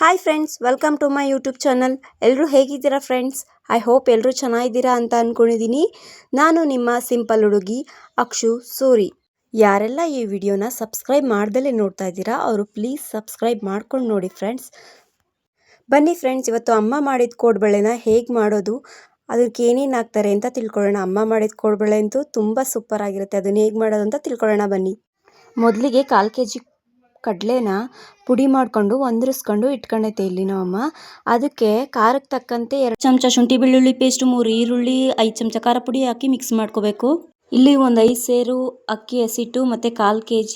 Hi friends, welcome to my YouTube channel. ಎಲ್ಲರೂ ಹೇಗಿದ್ದೀರಾ friends? I hope ಎಲ್ಲರೂ ಚೆನ್ನಾಗಿದ್ದೀರಾ ಅಂತ ಅಂದ್ಕೊಂಡಿದ್ದೀನಿ. ನಾನು ನಿಮ್ಮ ಸಿಂಪಲ್ ಹುಡುಗಿ ಅಕ್ಷು ಸೂರಿ. ಯಾರೆಲ್ಲ ಈ ವಿಡಿಯೋನ ಸಬ್ಸ್ಕ್ರೈಬ್ ಮಾಡ್ದಲೇ ನೋಡ್ತಾ ಇದ್ದೀರಾ ಅವರು ಪ್ಲೀಸ್ ಸಬ್ಸ್ಕ್ರೈಬ್ ಮಾಡ್ಕೊಂಡು ನೋಡಿ ಫ್ರೆಂಡ್ಸ್. ಬನ್ನಿ ಫ್ರೆಂಡ್ಸ್, ಇವತ್ತು ಅಮ್ಮ ಮಾಡಿದ ಕೋಡ್ಬಳೆನ ಹೇಗೆ ಮಾಡೋದು, ಅದಕ್ಕೆ ಏನೇನು ಹಾಕ್ತಾರೆ ಅಂತ ತಿಳ್ಕೊಳ್ಳೋಣ. ಅಮ್ಮ ಮಾಡಿದ ಕೋಡ್ಬಳೆ ಅಂತೂ ತುಂಬ ಸೂಪರ್ ಆಗಿರುತ್ತೆ. ಅದನ್ನು ಹೇಗೆ ಮಾಡೋದು ಅಂತ ತಿಳ್ಕೊಳ್ಳೋಣ ಬನ್ನಿ. ಮೊದಲಿಗೆ 1/4 kg ಕಡಲೆನ ಪುಡಿ ಮಾಡಿಕೊಂಡು ಒಂದ್ರಿಸ್ಕೊಂಡು ಇಟ್ಕೊಂಡೈತೆ ಇಲ್ಲಿ ನಮ್ಮಮ್ಮ. ಅದಕ್ಕೆ ಖಾರಕ್ಕೆ ತಕ್ಕಂತೆ 2 ಚಮಚ ಶುಂಠಿ ಬೆಳ್ಳುಳ್ಳಿ ಪೇಸ್ಟ್, 3 ಈರುಳ್ಳಿ, 5 ಚಮಚ ಖಾರ ಪುಡಿ ಹಾಕಿ ಮಿಕ್ಸ್ ಮಾಡ್ಕೋಬೇಕು. ಇಲ್ಲಿ ಒಂದು 5 ಸೇರು ಅಕ್ಕಿ ಹಸಿಟ್ಟು ಮತ್ತು 1/4 kg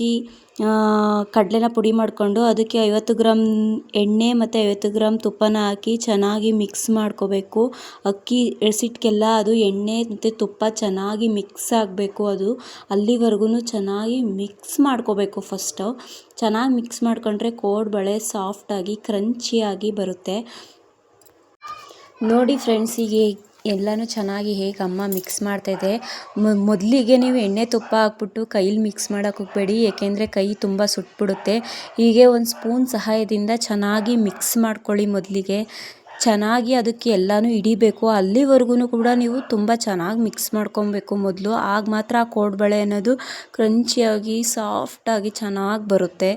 ಕಡಲೆನ ಪುಡಿ ಮಾಡಿಕೊಂಡು ಅದಕ್ಕೆ 50 ಗ್ರಾಮ್ ಎಣ್ಣೆ ಮತ್ತು 50 ಗ್ರಾಮ್ ತುಪ್ಪನ ಹಾಕಿ ಚೆನ್ನಾಗಿ ಮಿಕ್ಸ್ ಮಾಡ್ಕೋಬೇಕು. ಅಕ್ಕಿ ಹಸಿಟ್ಟಿಗೆಲ್ಲ ಅದು ಎಣ್ಣೆ ಮತ್ತು ತುಪ್ಪ ಚೆನ್ನಾಗಿ ಮಿಕ್ಸ್ ಆಗಬೇಕು. ಅದು ಅಲ್ಲಿವರೆಗೂ ಚೆನ್ನಾಗಿ ಮಿಕ್ಸ್ ಮಾಡ್ಕೋಬೇಕು. ಫಸ್ಟು ಚೆನ್ನಾಗಿ ಮಿಕ್ಸ್ ಮಾಡ್ಕೊಂಡ್ರೆ ಕೋಡ್ಬಳೆ ಸಾಫ್ಟಾಗಿ ಕ್ರಂಚಿಯಾಗಿ ಬರುತ್ತೆ. ನೋಡಿ ಫ್ರೆಂಡ್ಸ್, ಈಗ ಎಲ್ಲನೂ ಚೆನ್ನಾಗಿ ಹೇಗೆ ಅಮ್ಮ ಮಿಕ್ಸ್ ಮಾಡ್ತಾಯಿದೆ. ಮೊದಲಿಗೆ ನೀವು ಎಣ್ಣೆ ತುಪ್ಪ ಹಾಕ್ಬಿಟ್ಟು ಕೈಲಿ ಮಿಕ್ಸ್ ಮಾಡೋಕೆ ಹೋಗಬೇಡಿ, ಏಕೆಂದರೆ ಕೈ ತುಂಬ ಸುಟ್ಬಿಡುತ್ತೆ. ಹೀಗೆ ಒಂದು ಸ್ಪೂನ್ ಸಹಾಯದಿಂದ ಚೆನ್ನಾಗಿ ಮಿಕ್ಸ್ ಮಾಡ್ಕೊಳ್ಳಿ. ಮೊದಲಿಗೆ ಚೆನ್ನಾಗಿ ಅದಕ್ಕೆ ಎಲ್ಲನೂ ಹಿಡಿಬೇಕು. ಅಲ್ಲಿವರೆಗೂ ಕೂಡ ನೀವು ತುಂಬ ಚೆನ್ನಾಗಿ ಮಿಕ್ಸ್ ಮಾಡ್ಕೊಬೇಕು ಮೊದಲು. ಆಗ ಮಾತ್ರ ಆ ಕೋಡ್ಬಳೆ ಅನ್ನೋದು ಕ್ರಂಚಿಯಾಗಿ ಸಾಫ್ಟಾಗಿ ಚೆನ್ನಾಗಿ ಬರುತ್ತೆ.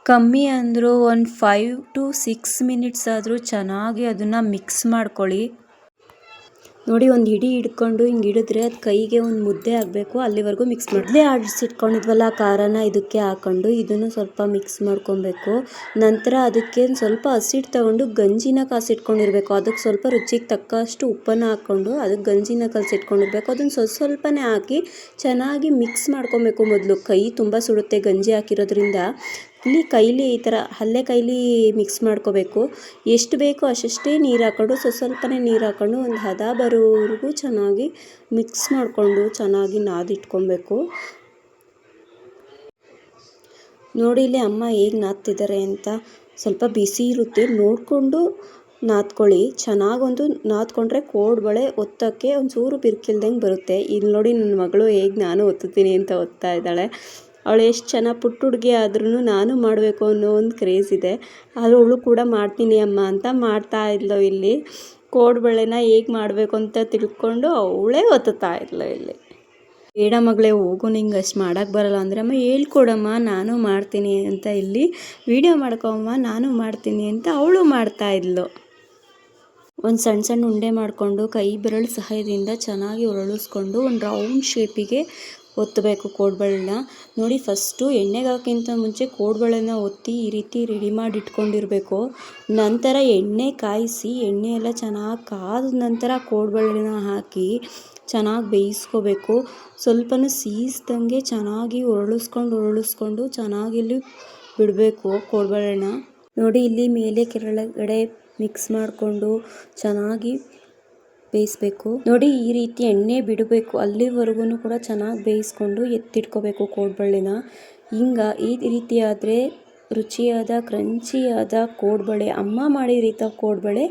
ಕಮ್ಮಿ ಅಂದರೂ ಒಂದು 5 to 6 ಮಿನಿಟ್ಸ್ ಆದರೂ ಚೆನ್ನಾಗಿ ಅದನ್ನು ಮಿಕ್ಸ್ ಮಾಡ್ಕೊಳ್ಳಿ. ನೋಡಿ, ಒಂದು ಹಿಡಿ ಹಿಡ್ಕೊಂಡು ಹಿಂಗೆ ಹಿಡಿದ್ರೆ ಅದು ಕೈಗೆ ಒಂದು ಮುದ್ದೆ ಆಗಬೇಕು. ಅಲ್ಲಿವರೆಗೂ ಮಿಕ್ಸ್ ಮೊದಲೇ ಆಡಿಸಿಟ್ಕೊಂಡಿದ್ವಲ್ಲ ಖಾರನ ಇದಕ್ಕೆ ಹಾಕ್ಕೊಂಡು ಇದನ್ನು ಸ್ವಲ್ಪ ಮಿಕ್ಸ್ ಮಾಡ್ಕೊಬೇಕು. ನಂತರ ಅದಕ್ಕೆ ಸ್ವಲ್ಪ ಹಸಿಟ್ಟು ತಗೊಂಡು ಗಂಜಿನ ಕಾಸಿಟ್ಕೊಂಡಿರಬೇಕು. ಅದಕ್ಕೆ ಸ್ವಲ್ಪ ರುಚಿಗೆ ತಕ್ಕಷ್ಟು ಉಪ್ಪನ್ನು ಹಾಕ್ಕೊಂಡು ಅದಕ್ಕೆ ಗಂಜಿನ ಕಲಸಿಟ್ಕೊಂಡಿರ್ಬೇಕು. ಅದನ್ನು ಸ್ವಲ್ಪನೇ ಹಾಕಿ ಚೆನ್ನಾಗಿ ಮಿಕ್ಸ್ ಮಾಡ್ಕೊಬೇಕು. ಮೊದಲು ಕೈ ತುಂಬ ಸುಡುತ್ತೆ ಗಂಜಿ ಹಾಕಿರೋದ್ರಿಂದ. ಇಲ್ಲಿ ಕೈಲಿ ಈ ಥರ ಹಲ್ಲೆ ಕೈಲಿ ಮಿಕ್ಸ್ ಮಾಡ್ಕೋಬೇಕು. ಎಷ್ಟು ಬೇಕೋ ಅಷ್ಟೇ ನೀರು ಹಾಕ್ಕೊಂಡು ಸ್ವಲ್ಪನೇ ನೀರು ಹಾಕ್ಕೊಂಡು ಒಂದು ಹದ ಬರೋವರೆಗೂ ಚೆನ್ನಾಗಿ ಮಿಕ್ಸ್ ಮಾಡಿಕೊಂಡು ಚೆನ್ನಾಗಿ ನಾದಿಟ್ಕೊಬೇಕು. ನೋಡಿ ಇಲ್ಲಿ ಅಮ್ಮ ಹೇಗೆ ನಾದ್ತಿದ್ದಾರೆ ಅಂತ. ಸ್ವಲ್ಪ ಬಿಸಿ ಇರುತ್ತೆ, ನೋಡಿಕೊಂಡು ನಾದ್ಕೊಳ್ಳಿ. ಚೆನ್ನಾಗೊಂದು ನಾದ್ಕೊಂಡ್ರೆ ಕೋಡ್ಬಳೆ ಒತ್ತೋಕ್ಕೆ ಒಂಚೂರು ಬಿರುಕಿಲ್ದಂಗೆ ಬರುತ್ತೆ. ಇಲ್ಲಿ ನೋಡಿ ನನ್ನ ಮಗಳು ಹೇಗೆ ನಾನು ಒತ್ತುತ್ತೀನಿ ಅಂತ ಒತ್ತಾ ಇದ್ದಾಳೆ. ಅವಳು ಎಷ್ಟು ಚೆನ್ನಾಗಿ ಪುಟ್ಟ ಹುಡುಗಿ ಆದ್ರೂ ನಾನು ಮಾಡಬೇಕು ಅನ್ನೋ ಒಂದು ಕ್ರೇಜ್ ಇದೆ. ಆದರೂ ಅವಳು ಕೂಡ ಮಾಡ್ತೀನಿ ಅಮ್ಮ ಅಂತ ಮಾಡ್ತಾ ಇದ್ಲು. ಇಲ್ಲಿ ಕೋಡ್ಬಳೆನ ಹೇಗೆ ಮಾಡಬೇಕು ಅಂತ ತಿಳ್ಕೊಂಡು ಅವಳೇ ಒತ್ತುತ್ತಾ ಇದ್ಲು. ಇಲ್ಲಿ ಬೇಡ ಮಗಳೇ ಹೋಗು, ನಿಂಗೆ ಅಷ್ಟು ಮಾಡೋಕ್ಕೆ ಬರಲ್ಲ ಅಂದರೆ, ಅಮ್ಮ ಹೇಳ್ಕೊಡಮ್ಮ ನಾನು ಮಾಡ್ತೀನಿ ಅಂತ ಇಲ್ಲಿ ವಿಡಿಯೋ ಮಾಡ್ಕೊಮ್ಮ ನಾನು ಮಾಡ್ತೀನಿ ಅಂತ ಅವಳು ಮಾಡ್ತಾ ಇದ್ಲು. ಒಂದು ಸಣ್ಣ ಸಣ್ಣ ಉಂಡೆ ಮಾಡಿಕೊಂಡು ಕೈ ಬೆರಳು ಸಹಾಯದಿಂದ ಚೆನ್ನಾಗಿ ಒರಳಿಸ್ಕೊಂಡು ಒಂದು ರೌಂಡ್ ಶೇಪಿಗೆ ಒತ್ತಬೇಕು ಕೋಡ್ಬಳೆನ. ನೋಡಿ, ಫಸ್ಟು ಎಣ್ಣೆಗೆ ಹಾಕೋಕ್ಕಿಂತ ಮುಂಚೆ ಕೋಡ್ಬಳೆನ ಒತ್ತಿ ಈ ರೀತಿ ರೆಡಿ ಮಾಡಿ ಇಟ್ಕೊಂಡಿರಬೇಕು. ನಂತರ ಎಣ್ಣೆ ಕಾಯಿಸಿ ಎಣ್ಣೆ ಎಲ್ಲ ಚೆನ್ನಾಗಿ ಕಾದ ನಂತರ ಕೋಡ್ಬಳೆನ ಹಾಕಿ ಚೆನ್ನಾಗಿ ಬೇಯಿಸ್ಕೋಬೇಕು. ಸ್ವಲ್ಪನೂ ಸೀಸ್ದಂಗೆ ಚೆನ್ನಾಗಿ ಒರಳಿಸ್ಕೊಂಡು ಚೆನ್ನಾಗಿ ಇಲ್ಲಿ ಬಿಡಬೇಕು ಕೋಡ್ಬಳೆನ. ನೋಡಿ, ಇಲ್ಲಿ ಮೇಲೆ ಕೆಳಗಡೆ ಮಿಕ್ಸ್ ಮಾಡಿಕೊಂಡು ಚೆನ್ನಾಗಿ ಬೇಯಿಸ್ಬೇಕು. ನೋಡಿ, ಈ ರೀತಿ ಎಣ್ಣೆ ಬಿಡಬೇಕು. ಅಲ್ಲಿವರೆಗೂ ಕೂಡ ಚೆನ್ನಾಗಿ ಬೇಯಿಸ್ಕೊಂಡು ಎತ್ತಿಟ್ಕೋಬೇಕು ಕೋಡ್ಬಳೆನ. ಈ ರೀತಿ ಆದರೆ ರುಚಿಯಾದ ಕ್ರಂಚಿಯಾದ ಕೋಡ್ಬಳೆ, ಅಮ್ಮ ಮಾಡಿದ ರೀತಿ ಕೋಡ್ಬಳೆ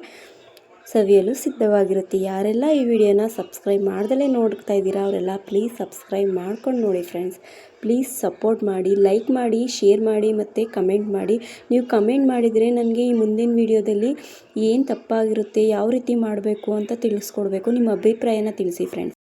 ಸವಿಯಲು ಸಿದ್ಧವಾಗಿರುತ್ತೆ. ಯಾರೆಲ್ಲ ಈ ವಿಡಿಯೋನ ಸಬ್ಸ್ಕ್ರೈಬ್ ಮಾಡ್ದಲೇ ನೋಡ್ತಾ ಇದ್ದೀರಾ ಅವರೆಲ್ಲ ಪ್ಲೀಸ್ ಸಬ್ಸ್ಕ್ರೈಬ್ ಮಾಡ್ಕೊಂಡು ನೋಡಿ ಫ್ರೆಂಡ್ಸ್. ಪ್ಲೀಸ್ ಸಪೋರ್ಟ್ ಮಾಡಿ, ಲೈಕ್ ಮಾಡಿ, ಶೇರ್ ಮಾಡಿ ಮತ್ತು ಕಮೆಂಟ್ ಮಾಡಿ. ನೀವು ಕಮೆಂಟ್ ಮಾಡಿದರೆ ನನಗೆ ಈ ಮುಂದಿನ ವಿಡಿಯೋದಲ್ಲಿ ಏನು ತಪ್ಪಾಗಿರುತ್ತೆ, ಯಾವ ರೀತಿ ಮಾಡಬೇಕು ಅಂತ ತಿಳಿಸ್ಕೊಡ್ಬೇಕು. ನಿಮ್ಮ ಅಭಿಪ್ರಾಯನ ತಿಳಿಸಿ ಫ್ರೆಂಡ್ಸ್.